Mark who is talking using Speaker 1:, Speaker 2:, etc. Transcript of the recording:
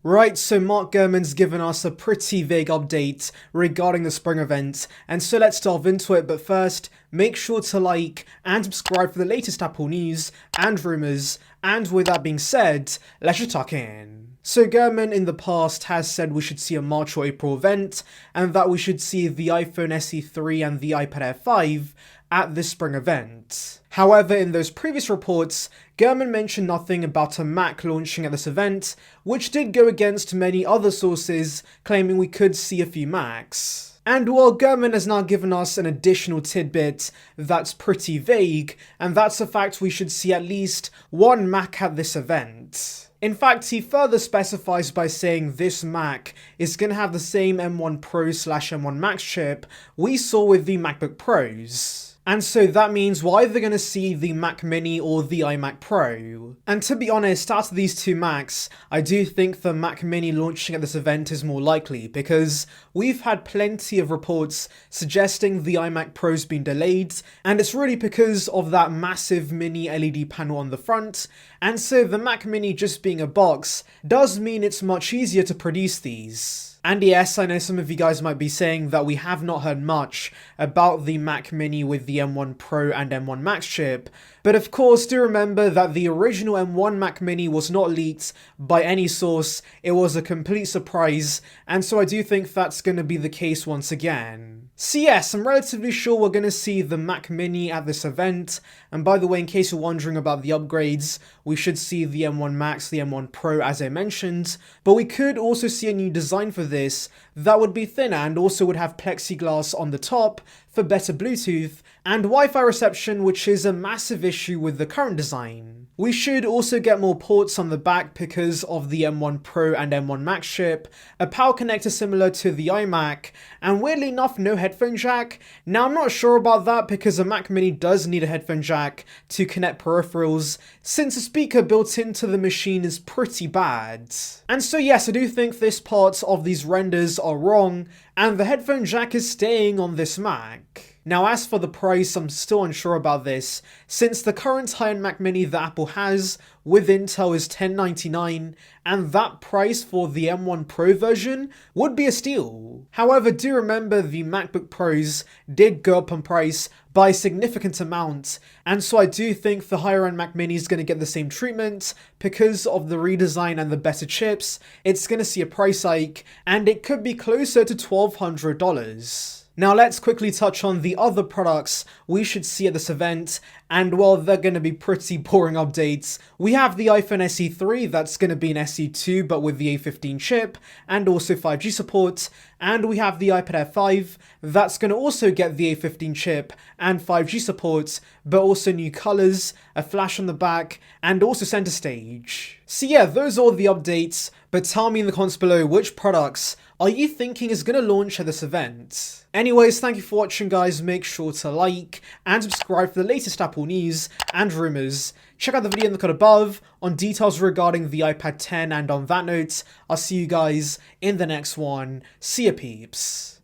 Speaker 1: Right, so Mark Gurman's given us a pretty vague update regarding the spring event, and so let's delve into it, but first, make sure to like and subscribe for the latest Apple news and rumours, and with that being said, let's just tuck in. So Gurman in the past has said we should see a March or April event, and that we should see the iPhone SE 3 and the iPad Air 5 at this spring event. However, in those previous reports, Gurman mentioned nothing about a Mac launching at this event, which did go against many other sources claiming we could see a few Macs. And while Gurman has now given us an additional tidbit that's pretty vague, and that's the fact we should see at least one Mac at this event. In fact, he further specifies by saying this Mac is going to have the same M1 Pro/M1 Max chip we saw with the MacBook Pros. And so that means we're either going to see the Mac Mini or the iMac Pro. And to be honest, out of these two Macs, I do think the Mac Mini launching at this event is more likely, because we've had plenty of reports suggesting the iMac Pro's been delayed, and it's really because of that massive mini LED panel on the front, and so the Mac Mini just being a box does mean it's much easier to produce these. And yes, I know some of you guys might be saying that we have not heard much about the Mac Mini with the M1 Pro and M1 Max chip, but of course do remember that the original M1 Mac Mini was not leaked by any source, it was a complete surprise, and so I do think that's going to be the case once again. So yes, I'm relatively sure we're going to see the Mac Mini at this event, and by the way, in case you're wondering about the upgrades, we should see the M1 Max, the M1 Pro as I mentioned, but we could also see a new design for this that would be thinner and also would have plexiglass on the top for better Bluetooth and Wi-Fi reception, which is a massive issue with the current design. We should also get more ports on the back because of the M1 Pro and M1 Max chip, a power connector similar to the iMac, and weirdly enough no headphone jack. Now I'm not sure about that because a Mac Mini does need a headphone jack to connect peripherals, since the speaker built into the machine is pretty bad. And so yes, I do think this part of these renders are wrong, and the headphone jack is staying on this Mac. Now as for the price, I'm still unsure about this, since the current high-end Mac Mini that Apple has with Intel is $1099, and that price for the M1 Pro version would be a steal. However, do remember the MacBook Pros did go up in price by a significant amount, and so I do think the higher end Mac Mini is going to get the same treatment because of the redesign and the better chips. It's going to see a price hike, and it could be closer to $1,200. Now let's quickly touch on the other products we should see at this event, and while they're going to be pretty boring updates, we have the iPhone SE 3 that's going to be an SE 2 but with the A15 chip and also 5G support, and we have the iPad Air 5 that's going to also get the A15 chip and 5G support, but also new colours, a flash on the back, and also center stage. So yeah, those are all the updates, but tell me in the comments below which products are you thinking is going to launch at this event? Anyways, thank you for watching guys, make sure to like and subscribe for the latest Apple news and rumours. Check out the video in the card above on details regarding the iPad 10, and on that note, I'll see you guys in the next one. See ya peeps.